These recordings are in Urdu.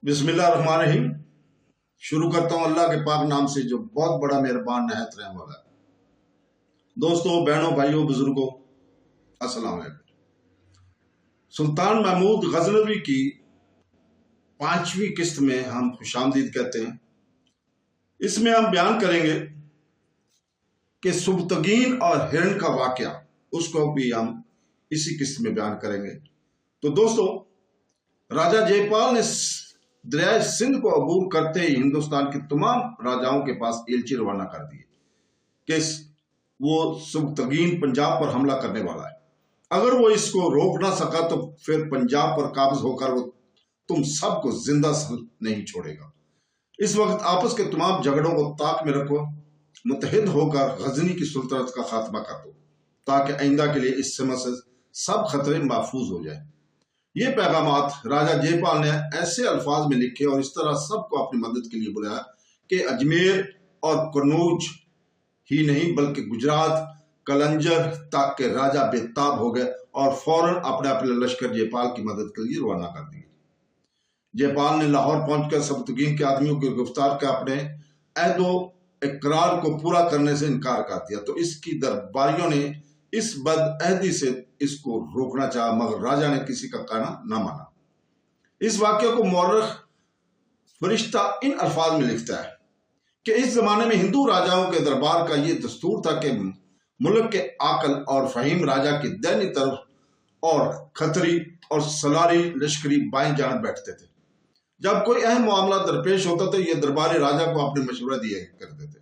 بسم اللہ الرحمن الرحیم۔ شروع کرتا ہوں اللہ کے پاک نام سے جو بہت بڑا مہربان نہایت رحم والا ہے۔ دوستوں، بہنوں، بھائیوں، بزرگوں، السلام علیکم۔ سلطان محمود غزنوی کی 5ویں قسط میں ہم خوش آمدید کہتے ہیں۔ اس میں ہم بیان کریں گے کہ سبکتگین اور ہرن کا واقعہ، اس کو بھی ہم اسی قسط میں بیان کریں گے۔ تو دوستوں، راجہ جے پال نے دریائے سندھ کو عبور کرتے ہی ہندوستان کے تمام راجاؤں کے پاس ایلچی روانہ کر دیے کہ وہ سبکتگین پنجاب پر حملہ کرنے والا ہے۔ اگر وہ اس کو روک نہ سکا تو پھر پنجاب پر قابض ہو کر وہ تم سب کو زندہ نہیں چھوڑے گا۔ اس وقت آپس کے تمام جھگڑوں کو طاق میں رکھو، متحد ہو کر غزنی کی سلطنت کا خاتمہ کر دو تاکہ آئندہ کے لیے اس سمت سے سب خطرے محفوظ ہو جائیں۔ یہ پیغامات راجہ جے پال نے ایسے الفاظ میں لکھے اور اس طرح سب کو اپنی مدد کے لیے بلایا کہ اجمیر اور کنوج ہی نہیں بلکہ گجرات، کلنجر تک کے راجہ بے تاب ہو گئے اور فوراً اپنے لشکر جے پال کی مدد کے لیے روانہ کر دیے۔ جے پال نے لاہور پہنچ کر سبکتگین کے آدمیوں کو گرفتار کر اپنے عہد و اقرار کو پورا کرنے سے انکار کر دیا، تو اس کی درباریوں نے اس بد عہدی سے اس کو روکنا چاہا، مگر راجہ نے کسی کا کہنا نہ مانا۔ اس واقعے کو مورخ فرشتہ ان الفاظ میں لکھتا ہے کہ اس زمانے میں ہندو راجاؤں کے دربار کا یہ دستور تھا کہ ملک کے عاقل اور فہیم راجہ کی دائنی طرف اور کھتری اور سلاری لشکری بائیں جانب بیٹھتے تھے۔ جب کوئی اہم معاملہ درپیش ہوتا تو یہ درباری راجہ کو اپنے مشورہ دیا کرتے تھے۔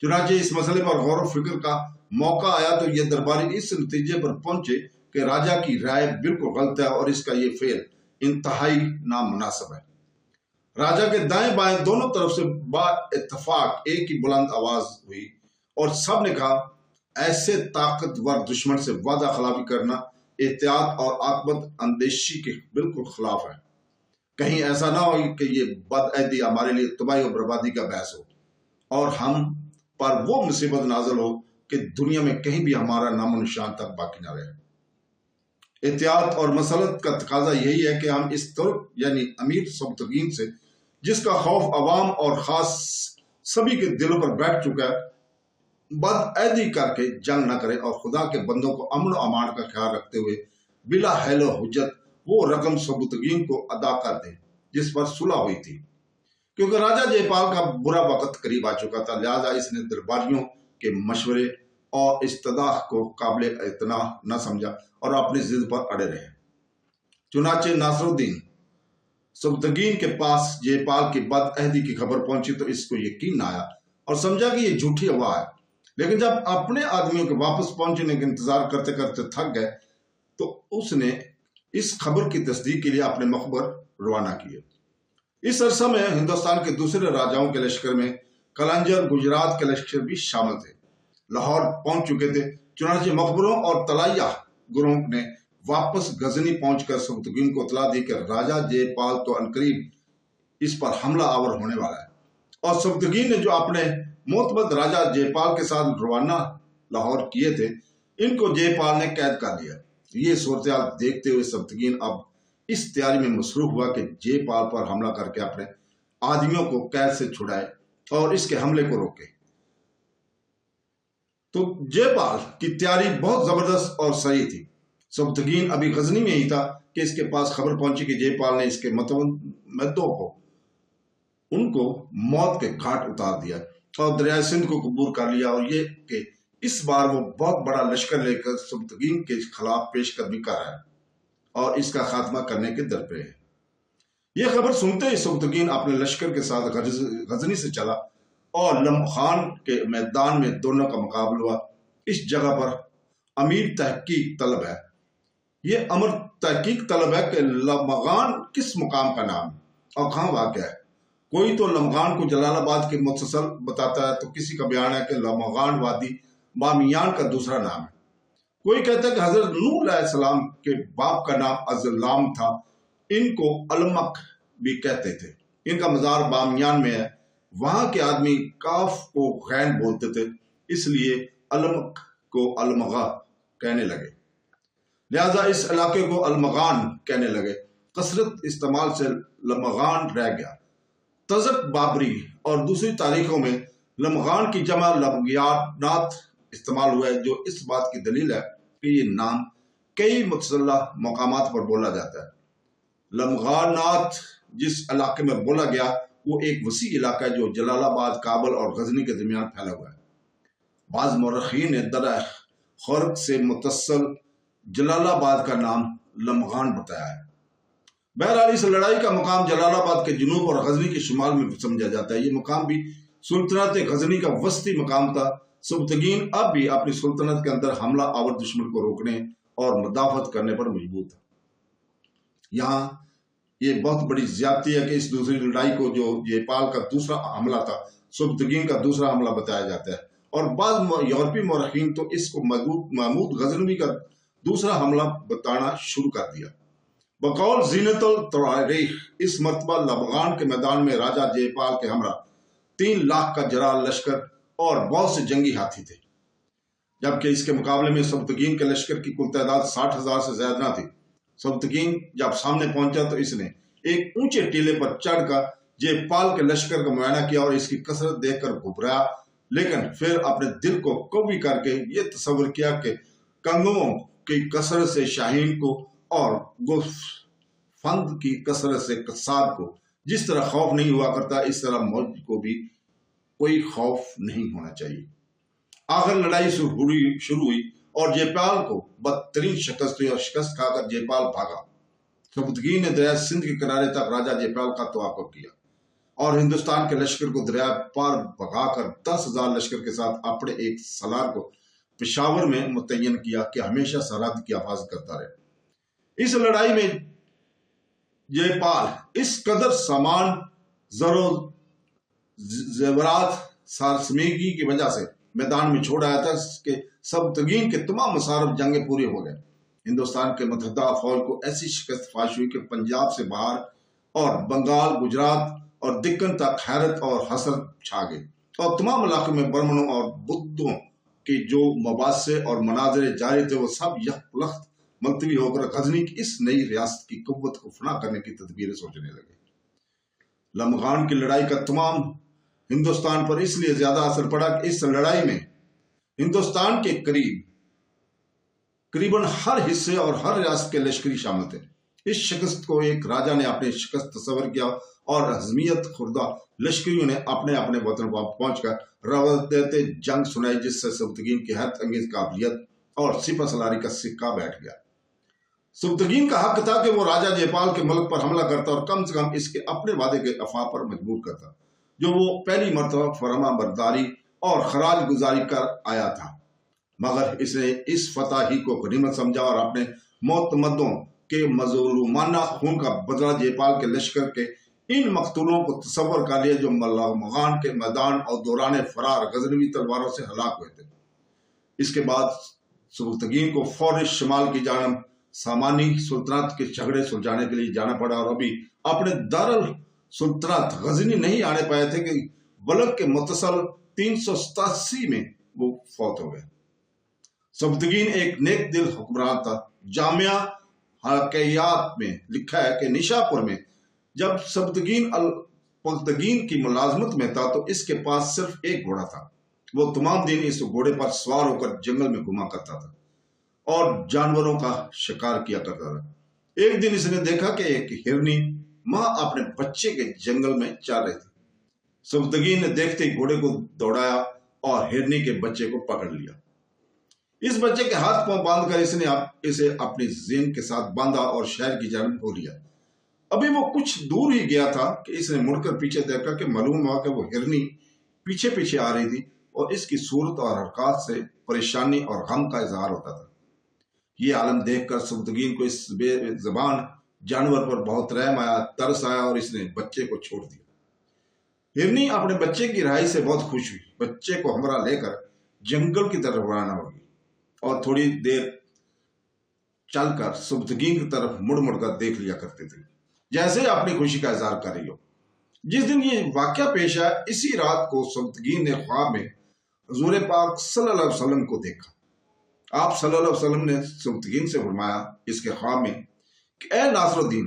چنانچہ اس مسئلے پر غور و فکر کا موقع آیا تو یہ درباری اس نتیجے پر پہنچے کہ راجہ کی رائے بالکل غلط ہے اور اس کا یہ فعل انتہائی نامناسب ہے۔ راجہ کے دائیں بائیں دونوں طرف سے با اتفاق ایک ہی بلند آواز ہوئی اور سب نے کہا، ایسے طاقتور دشمن سے وعدہ خلافی کرنا احتیاط اور عاقبت اندیشی کے بالکل خلاف ہے۔ کہیں ایسا نہ ہو کہ یہ بد عہدی ہمارے لیے تباہی و بربادی کا باعث ہو اور ہم پر وہ مصیبت نازل ہو کہ دنیا میں کہیں بھی ہمارا نام و نشان تک باقی نہ رہے۔ احتیاط اور مسلط کا تقاضا یہی ہے کہ ہم اس ترک یعنی امیر سبکتگین سے، جس کا خوف عوام اور خاص سبھی کے دلوں پر بیٹھ چکا ہے، بد عہدی کر کے جنگ نہ کریں اور خدا کے بندوں کو امن و امان کا خیال رکھتے ہوئے بلا حیل و حجت وہ رقم سبکتگین کو ادا کر دیں جس پر صلح ہوئی تھی۔ کیونکہ راجہ جے پال کا برا وقت قریب آ چکا تھا، لہذا اس نے درباریوں کے مشورے اور استدعا کو قابل اعتنا نہ سمجھا اور اپنی ضد پر اڑے رہے۔ چنانچہ ناصر الدین سبکتگین کے پاس جے پال کی بد عہدی کی خبر پہنچی تو اس کو یقین نہ آیا اور سمجھا کہ یہ جھوٹی افواہ ہے، لیکن جب اپنے آدمیوں کے واپس پہنچنے کا انتظار کرتے کرتے تھک گئے تو اس نے اس خبر کی تصدیق کے لیے اپنے مخبر روانہ کیے۔ اس عرصہ میں ہندوستان کے دوسرے راجاؤں کے لشکر میں کلنجر، گجرات کے لشکر بھی شامل تھے، لاہور پہنچ چکے تھے۔ چنانچہ مخبروں اور طلائیہ گروہ نے واپس غزنی پہنچ کر سبکتگین کو اطلاع دی کہ راجہ جے پال تو عنقریب اس پر حملہ آور ہونے والا ہے، اور سبکتگین نے جو اپنے معتمد راجہ جے پال کے ساتھ روانہ لاہور کیے تھے، ان کو جے پال نے قید کر لیا۔ یہ صورتحال دیکھتے ہوئے سبکتگین اب اس تیاری میں مصروف ہوا کہ جے پال پر حملہ کر کے اپنے آدمیوں کو قید سے چھڑائے اور اس کے حملے کو روکے۔ تو جے پال کی تیاری بہت زبردست اور صحیح تھی۔ سبکتگین ابھی غزنی میں ہی تھا کہ اس کے پاس خبر پہنچی کہ جے پال نے اس کے متمدوں کو ان کو موت کے گھاٹ اتار دیا اور دریائے سندھ کو عبور کر لیا، اور یہ کہ اس بار وہ بہت بڑا لشکر لے کر سبکتگین کے خلاف پیش قدمی کر رہا ہے اور اس کا خاتمہ کرنے کے در پہ ہے۔ یہ خبر سنتے ہی سبکتگین اپنے لشکر کے ساتھ غزنی سے چلا اور لمخان کے میدان میں دونوں کا مقابلہ ہوا۔ اس جگہ پر امیر تحقیق طلب ہے، یہ امر تحقیق طلب ہے کہ لمغان کس مقام کا نام ہے اور کہاں واقع ہے۔ کوئی تو لمغان کو جلال آباد کے متصل بتاتا ہے، تو کسی کا بیان ہے کہ لمغان وادی بامیان کا دوسرا نام ہے۔ کوئی کہتا ہے کہ حضرت نوح علیہ السلام کے باپ کا نام ازلام تھا، ان کو المک بھی کہتے تھے، ان کا مزار بامیان میں ہے، وہاں کے آدمی کاف کو غین بولتے تھے، اس لیے المک کو المغا کہنے لگے، لہذا اس علاقے کو المغان کہنے لگے۔ کثرت استعمال سے لمغان رہ گیا۔ تزک بابری اور دوسری تاریخوں میں لمغان کی جمع لمغیانات استعمال ہوا ہے، جو اس بات کی دلیل ہے کہ یہ نام کئی متصلہ مقامات پر بولا جاتا ہے۔ لمغانات جس علاقے میں بولا گیا وہ ایک وسیع علاقہ ہے جو جلال آباد، کابل اور غزنی کے درمیان پھیلا ہوا ہے۔ بعض مورخین نے درہ خرق سے متصل جلال آباد کا نام لمغان بتایا ہے۔ بہرحال اس لڑائی کا مقام جلال آباد کے جنوب اور غزنی کے شمال میں سمجھا جاتا ہے۔ یہ مقام بھی سلطنت غزنی کا وسطی مقام تھا۔ سبکتگین اب بھی اپنی سلطنت کے اندر حملہ آور دشمن کو روکنے اور مدافعت کرنے پر مجبور تھا۔ یہاں یہ بہت بڑی زیادتی ہے کہ اس دوسری لڑائی کو جو جےپال کا دوسرا حملہ تھا، سبکتگین کا دوسرا حملہ بتایا جاتا ہے، اور بعض یورپی مورخین تو اس کو محمود غزنوی کا دوسرا حملہ بتانا شروع کر دیا۔ بقول زینت التواریخ اس مرتبہ لمغان کے میدان میں راجہ جےپال کے ہمراہ 3 لاکھ کا جرال لشکر اور بہت سے جنگی ہاتھی تھے، جبکہ اس کے مقابلے میں سبکتگین کے لشکر کی کل تعداد 60,000 سے زیادہ نہ تھی۔ سبکتگین جب سامنے پہنچا تو اس نے ایک اونچے ٹیلے پر چڑھ کر جےپال کے لشکر کا معائنہ کیا اور اس کی کثرت دیکھ کر گھبرایا، لیکن پھر اپنے دل کو قوی کر کے یہ تصور کیا کہ کنگوں کی کثرت سے شاہین کو اور گوسفند کی کثرت سے قصاب کو جس طرح خوف نہیں ہوا کرتا، اس طرح ملک کو بھی کوئی خوف نہیں ہونا چاہیے۔ آخر لڑائی شروع ہوئی اور جےپال کو بدترین شکست ہوئی اور شکست کھا کر جےپال بھاگا۔ سبکتگین نے دریائے سندھ کے کنارے تک راجہ جےپال کا توقع کیا اور ہندوستان کے لشکر کو دریا پار بھگا کر 10,000 لشکر کے ساتھ اپنے ایک سالار کو پشاور میں متعین کیا کہ ہمیشہ سرحد کی حفاظت کرتا رہے۔ اس لڑائی میں جےپال اس قدر سامان، زر و زیورات سارسمیگی کی وجہ سے میدان میں چھوڑ آیا تھا کہ سبکتگین کے تمام مصارف جنگیں پورے ہو گئے۔ ہندوستان کے متحدہ فوج کو ایسی شکست فاش ہوئی کہ پنجاب سے باہر اور بنگال، گجرات اور دکن تک حیرت اور حسرت چھا گئی، اور تمام علاقوں میں برمنوں اور بدھوں کے جو مباحثے اور مناظر جاری تھے وہ سب یکلخت ملتوی ہو کر غزنی کی اس نئی ریاست کی قوت کو فنا کرنے کی تدبیریں سوچنے لگے۔ لمغان کی لڑائی کا تمام ہندوستان پر اس لیے زیادہ اثر پڑا کہ اس لڑائی میں ہندوستان کے قریباً ہر حصے اور ہر ریاست کے لشکری شامل تھے۔ اس شکست کو ایک راجہ نے اپنی شکست تصور کیا اور ہزیمت خوردہ لشکریوں نے اپنے اپنے وطن پہنچ کر روایت جنگ سنائی، جس سے سبکتگین کی حیرت انگیز قابلیت اور سپہ سالاری کا سکہ بیٹھ گیا۔ سبکتگین کا حق تھا کہ وہ راجہ جےپال کے ملک پر حملہ کرتا اور کم سے کم اس کے اپنے وعدے کے افعا پر مجبور کرتا، جو وہ پہلی مرتبہ فرما برداری اور خراج گزاری کر آیا تھا، مگر اس نے اس فتح ہی کو غنیمت سمجھا اور اپنے معتمدوں کے مظلومانہ خون کا بدلہ جےپال کے لشکر کے ان مقتولوں کو تصور کر لیا جو لمغان کے میدان اور دوران فرار غزنوی تلواروں سے ہلاک ہوئے تھے۔ اس کے بعد سبکتگین کو فوری شمال کی جانب سامانی سلطنت کے جھگڑے سلجھانے کے لیے جانا پڑا اور ابھی اپنے دارالسلطنت غزنی نہیں آنے پائے تھے کہ بلخ کے متصل 387 میں وہ فوت ہو گئے۔ سبکتگین ایک نیک دل حکمران تھا۔ جامعہ حکایات میں لکھا ہے کہ نشاپور میں جب سبکتگین الپلتگین کی ملازمت میں تھا تو اس کے پاس صرف ایک گھوڑا تھا۔ وہ تمام دن اس گھوڑے پر سوار ہو کر جنگل میں گھوما کرتا تھا اور جانوروں کا شکار کیا کرتا تھا۔ ایک دن اس نے دیکھا کہ ایک ہرنی ماں اپنے بچے کے جنگل میں چار رہی تھی۔ سبکتگین نے دیکھتے ہی گھوڑے کو دوڑایا اور ہرنی کے بچے کو پکڑ لیا۔ اس بچے کے ہاتھ پاؤں باندھ کر اس نے اسے اپنی زین کے ساتھ باندھا اور شہر کی جانب ہو لیا۔ ابھی وہ کچھ دور ہی گیا تھا کہ اس نے مڑ کر پیچھے دیکھا کہ معلوم ہوا کہ وہ ہرنی پیچھے پیچھے آ رہی تھی اور اس کی صورت اور حرکات سے پریشانی اور غم کا اظہار ہوتا تھا۔ یہ عالم دیکھ کر سبکتگین کو اس بے زبان جانور پر بہت رحم آیا، ترس آیا اور اس نے بچے کو چھوڑ دیا۔ ہرنی اپنے بچے کی رہائی سے بہت خوش ہوئی، بچے کو ہمراہ لے کر جنگل کی طرف روانہ ہوگی اور تھوڑی دیر چل کر سبکتگین کی طرف مڑ مڑ کر دیکھ لیا کرتے تھے، جیسے اپنی خوشی کا اظہار کر رہی ہو۔ جس دن یہ واقعہ پیش آیا اسی رات کو سبکتگین نے خواب میں حضور پاک صلی اللہ علیہ وسلم کو دیکھا۔ آپ صلی اللہ علیہ وسلم نے سبکتگین سے فرمایا اس کے خواب میں کہ اے ناصر الدین،